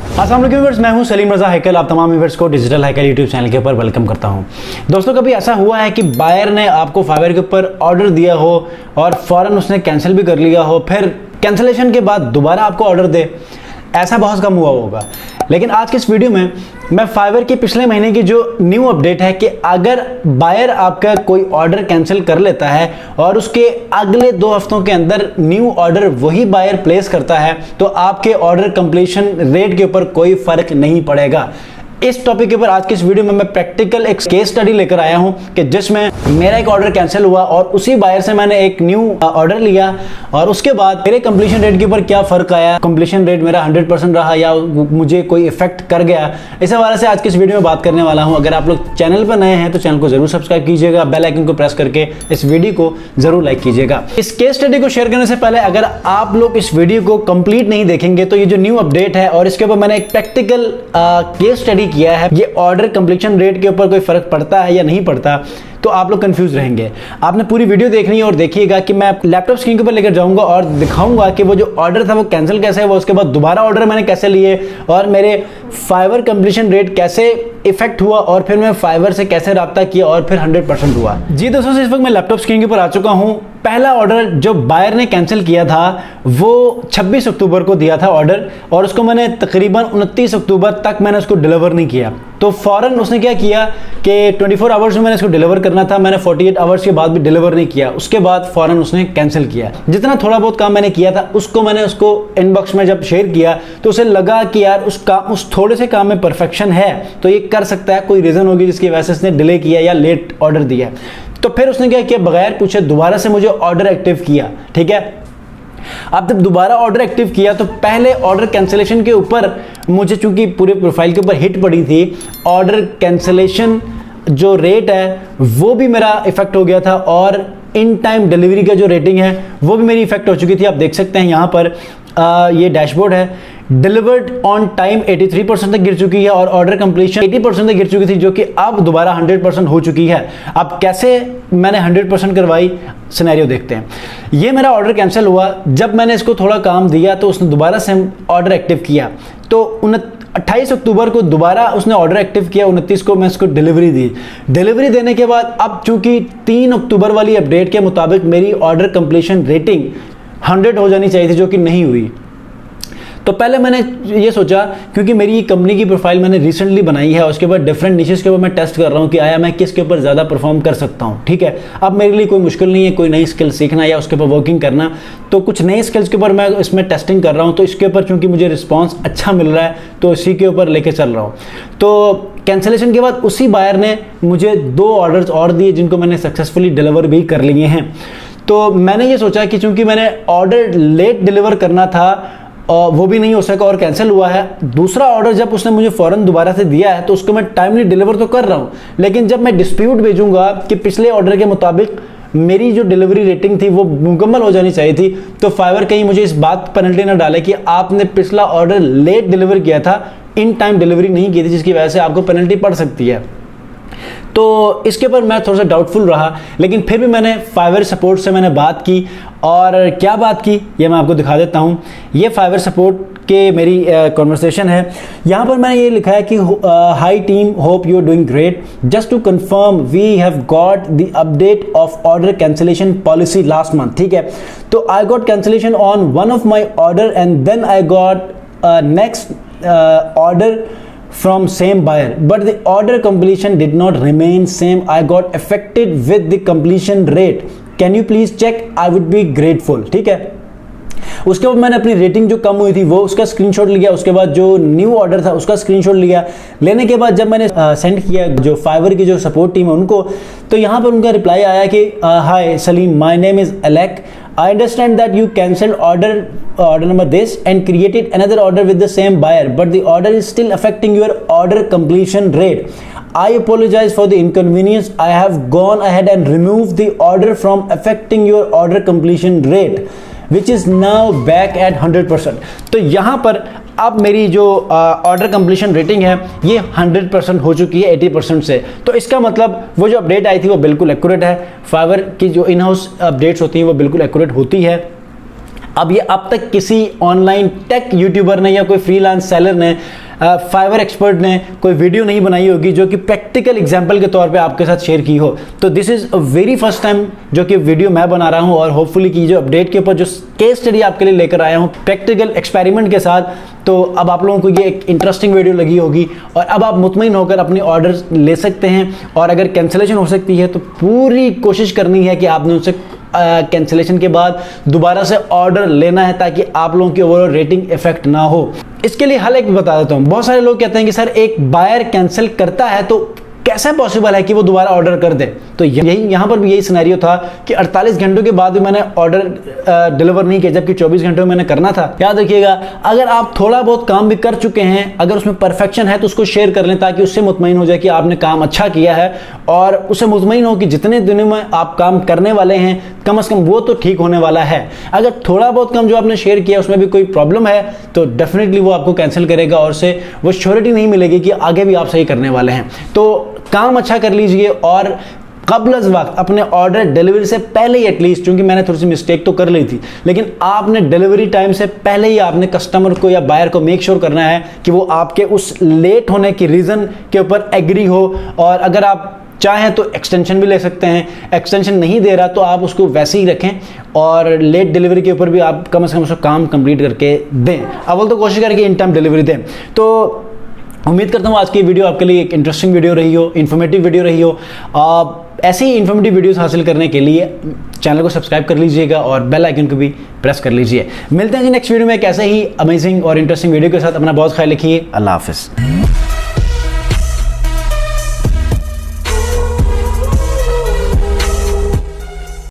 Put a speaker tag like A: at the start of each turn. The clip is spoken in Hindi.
A: अस्सलाम वालेकुम व्यूअर्स, मैं हूं सलीम रज़ा हैकल। आप तमाम व्यूअर्स को डिजिटल हैकल यूट्यूब चैनल के ऊपर वेलकम करता हूं। दोस्तों, कभी ऐसा हुआ है कि बायर ने आपको फाइवर के ऊपर ऑर्डर दिया हो और फ़ौरन उसने कैंसिल भी कर लिया हो, फिर कैंसिलेशन के बाद दोबारा आपको ऑर्डर दे? ऐसा बहुत कम हुआ होगा। लेकिन आज के इस वीडियो में मैं फाइवर के पिछले महीने की जो न्यू अपडेट है कि अगर बायर आपका कोई ऑर्डर कैंसिल कर लेता है और उसके अगले 2 हफ्तों के अंदर न्यू ऑर्डर वही बायर प्लेस करता है, तो आपके ऑर्डर कंप्लीशन रेट के ऊपर कोई फर्क नहीं पड़ेगा। इस टॉपिक के ऊपर आज की इस वीडियो में मैं प्रैक्टिकल एक केस स्टडी लेकर आया हूं कि जिसमें मेरा एक ऑर्डर कैंसिल हुआ और उसी बायर से मैंने एक न्यू ऑर्डर लिया और उसके बाद मेरे कंप्लीशन रेट के ऊपर क्या फर्क आया, कंप्लीशन रेट मेरा 100% रहा या मुझे कोई इफेक्ट कर गया। इस हवाले से आज की इस वीडियो में बात करने वाला हूं। अगर आप लोग चैनल पर नए हैं तो चैनल को जरूर सब्सक्राइब कीजिएगा, बेल आइकन को प्रेस करके इस वीडियो को जरूर लाइक कीजिएगा। इस केस स्टडी को शेयर करने से पहले अगर आप लोग इस वीडियो को कंप्लीट नहीं देखेंगे तो ये जो न्यू अपडेट है और इसके ऊपर मैंने एक प्रैक्टिकल केस स्टडी किया है, ये ऑर्डर कंप्लीशन रेट के ऊपर कोई फर्क पड़ता है या नहीं पड़ता, तो आप लोग कंफ्यूज रहेंगे। आपने पूरी वीडियो देखनी है और देखिएगा कि मैं लैपटॉप स्क्रीन के ऊपर लेकर जाऊंगा और दिखाऊंगा कि वो जो ऑर्डर था वो कैंसिल कैसे हुआ, उसके बाद दोबारा ऑर्डर मैंने कैसे लिए और मेरे फाइवर कंप्लीशन रेट कैसे इफेक्ट हुआ और फिर मैं फाइवर से कैसे राब्ता किया और फिर 100% हुआ। जी दोस्तों, इस वक्त मैं लैपटॉप स्क्रीन के ऊपर आ चुका हूं। पहला ऑर्डर जो बायर ने कैंसिल किया था वो 26 अक्टूबर को दिया था ऑर्डर और उसको मैंने तकरीबन 29 अक्टूबर तक मैंने उसको डिलीवर नहीं किया। तो फौरन उसने क्या किया कि 24 आवर्स में मैंने इसको डिलीवर करना था, मैंने 48 आवर्स के बाद भी डिलीवर नहीं किया। उसके बाद फौरन उसने कैंसिल किया। जितना थोड़ा बहुत काम मैंने किया था उसको मैंने उसको इनबॉक्स में जब शेयर किया तो उसे लगा कि यार उस थोड़े से काम में परफेक्शन है तो ये कर सकता है, कोई रीज़न होगी जिसकी वजह से इसने डिले किया या लेट ऑर्डर दिया। तो फिर उसने क्या किया, बगैर पूछे दोबारा से मुझे ऑर्डर एक्टिव किया। ठीक है, अब जब दोबारा ऑर्डर एक्टिव किया तो पहले ऑर्डर कैंसिलेशन के ऊपर मुझे चूंकि पूरे प्रोफाइल के ऊपर हिट पड़ी थी, ऑर्डर कैंसिलेशन जो रेट है वो भी मेरा इफेक्ट हो गया था और इन टाइम डिलीवरी का जो रेटिंग है वो भी मेरी इफेक्ट हो चुकी थी। आप देख सकते हैं यहाँ पर ये डैशबोर्ड है, डिलीवर्ड ऑन टाइम 83% तक गिर चुकी है और ऑर्डर कंप्लीशन 80% तक गिर चुकी थी, जो कि अब दोबारा 100% हो चुकी है। अब कैसे मैंने 100% करवाई, सिनेरियो देखते हैं। ये मेरा ऑर्डर कैंसिल हुआ, जब मैंने इसको थोड़ा काम दिया तो उसने दोबारा से ऑर्डर एक्टिव किया। तो 28 अक्टूबर को दोबारा उसने ऑर्डर एक्टिव किया, 29 को मैं इसको डिलीवरी दी। डिलीवरी देने के बाद अब चूंकि 3 अक्टूबर वाली अपडेट के मुताबिक मेरी ऑर्डर कंप्लीशन रेटिंग 100 हो जानी चाहिए थी, जो कि नहीं हुई। तो पहले मैंने ये सोचा, क्योंकि मेरी कंपनी की प्रोफाइल मैंने रिसेंटली बनाई है, उसके बाद डिफरेंट निशेस के ऊपर मैं टेस्ट कर रहा हूँ कि आया मैं किसके ऊपर ज़्यादा परफॉर्म कर सकता हूँ। ठीक है, अब मेरे लिए कोई मुश्किल नहीं है कोई नई स्किल सीखना या उसके ऊपर वर्किंग करना, तो कुछ नए स्किल्स के ऊपर मैं इसमें टेस्टिंग कर रहा हूँ। तो इसके ऊपर चूँकि मुझे रिस्पॉन्स अच्छा मिल रहा है तो इसी के ऊपर लेके चल रहा हूँ। तो कैंसिलेशन के बाद उसी बायर ने मुझे 2 ऑर्डर्स और दिए जिनको मैंने सक्सेसफुली डिलीवर भी कर लिए हैं। तो मैंने ये सोचा कि चूँकि मैंने ऑर्डर लेट डिलीवर करना था और वो भी नहीं हो सका और कैंसिल हुआ है, दूसरा ऑर्डर जब उसने मुझे फ़ौरन दोबारा से दिया है तो उसको मैं टाइमली डिलीवर तो कर रहा हूँ, लेकिन जब मैं डिस्प्यूट भेजूंगा कि पिछले ऑर्डर के मुताबिक मेरी जो डिलीवरी रेटिंग थी वो मुकम्मल हो जानी चाहिए थी, तो फाइवर कहीं मुझे इस बात पेनल्टी ना डाले कि आपने पिछला ऑर्डर लेट डिलीवर किया था, इन टाइम डिलीवरी नहीं की थी, जिसकी वजह से आपको पेनल्टी पड़ सकती है। तो इसके ऊपर मैं थोड़ा सा डाउटफुल रहा, लेकिन फिर भी मैंने फाइवर सपोर्ट से मैंने बात की और क्या बात की ये मैं आपको दिखा देता हूँ। ये फाइवर सपोर्ट के मेरी कॉन्वर्सेशन है। यहाँ पर मैंने ये लिखा है कि hi team, hope you are doing great, just to confirm we have got the update of order cancellation policy last month. ठीक है, तो I got cancellation on one of my order and then I got next order from same buyer, but the order completion did not remain same. I got affected with the completion rate. Can you please check? I would be grateful. ठीक है, उसके बाद मैंने अपनी रेटिंग जो कम हुई थी वो उसका स्क्रीनशॉट लिया, उसके बाद जो न्यू ऑर्डर था उसका स्क्रीनशॉट लिया। लेने के बाद जब मैंने सेंड किया जो फाइवर की जो सपोर्ट टीम है उनको, तो यहाँ पर उनका रिप्लाई आया कि hi Saleem, my name is Alec, I understand that you cancelled order number this and created another order with the same buyer, but the order is still affecting your order completion rate. I apologize for the inconvenience. I have gone ahead and removed the order from affecting your order completion rate, which is now back at 100%. तो यहाँ पर अब मेरी जो ऑर्डर कंप्लीशन रेटिंग है ये 100% हो चुकी है 80% से। तो इसका मतलब वो जो अपडेट आई थी वो बिल्कुल एक्यूरेट है। फाइवर की जो इन हाउस अपडेट्स होती हैं वो बिल्कुल एक्यूरेट होती है। अब ये अब तक किसी ऑनलाइन टेक यूट्यूबर ने या कोई फ्रीलांस सेलर ने फाइवर एक्सपर्ट ने कोई वीडियो नहीं बनाई होगी जो कि प्रैक्टिकल एग्जांपल के तौर पे आपके साथ शेयर की हो। तो this is a very first time जो कि वीडियो मैं बना रहा हूं और होपफुली की जो अपडेट के ऊपर जो केस स्टडी आपके लिए लेकर आया हूं प्रैक्टिकल एक्सपेरिमेंट के साथ, तो अब आप लोगों को ये एक इंटरेस्टिंग वीडियो लगी होगी और अब आप मुतमईन होकर अपनी ऑर्डर ले सकते हैं। और अगर कैंसिलेशन हो सकती है तो पूरी कोशिश करनी है कि आपने उनसे कैंसिलेशन के बाद दोबारा से ऑर्डर लेना है ताकि आप लोगों की ओवरऑल रेटिंग इफेक्ट ना हो। इसके लिए हल एक बता देता हूं। बहुत सारे लोग कहते हैं कि सर एक बायर कैंसिल करता है तो कैसे पॉसिबल है कि वो दोबारा ऑर्डर कर दे। तो यहाँ पर भी यही सिनेरियो था कि 48 घंटों के बाद भी मैंने ऑर्डर डिलीवर नहीं किया जबकि 24 घंटों में मैंने करना था। याद रखिएगा, अगर आप थोड़ा बहुत काम भी कर चुके हैं, अगर उसमें परफेक्शन है तो उसको शेयर कर लें ताकि उससे मुतमईन हो जाए कि आपने काम अच्छा किया है और उससे मुतमईन हो कि जितने दिनों में आप काम करने वाले हैं कम से कम वो तो ठीक होने वाला है। अगर थोड़ा बहुत काम जो आपने शेयर किया उसमें भी कोई प्रॉब्लम है तो डेफिनेटली वो आपको कैंसिल करेगा और उससे वो श्योरिटी नहीं मिलेगी कि आगे भी आप सही करने वाले हैं। तो काम अच्छा कर लीजिए और क़ब्ल वक्त अपने ऑर्डर डिलीवरी से पहले ही एटलीस्ट, क्योंकि मैंने थोड़ी सी मिस्टेक तो कर ली थी, लेकिन आपने डिलीवरी टाइम से पहले ही आपने कस्टमर को या बायर को मेक श्योर करना है कि वो आपके उस लेट होने की रीज़न के ऊपर एग्री हो। और अगर आप चाहें तो एक्सटेंशन भी ले सकते हैं, एक्सटेंशन नहीं दे रहा तो आप उसको वैसे ही रखें और लेट डिलीवरी के ऊपर भी आप कम से कम उसको काम कंप्लीट करके दें। अव्वल तो कोशिश करके इन टाइम डिलीवरी दें। तो उम्मीद करता हूँ आज की वीडियो आपके लिए एक इंटरेस्टिंग वीडियो रही हो, इन्फॉर्मेटिव वीडियो रही हो। ऐसे ही इन्फॉर्मेटिव वीडियोस हासिल करने के लिए चैनल को सब्सक्राइब कर लीजिएगा और बेल आइकन को भी प्रेस कर लीजिए। मिलते हैं जी नेक्स्ट वीडियो में एक ऐसे ही अमेजिंग और इंटरेस्टिंग वीडियो के साथ। अपना बहुत ख्याल रखिए। अल्लाह हाफिज़।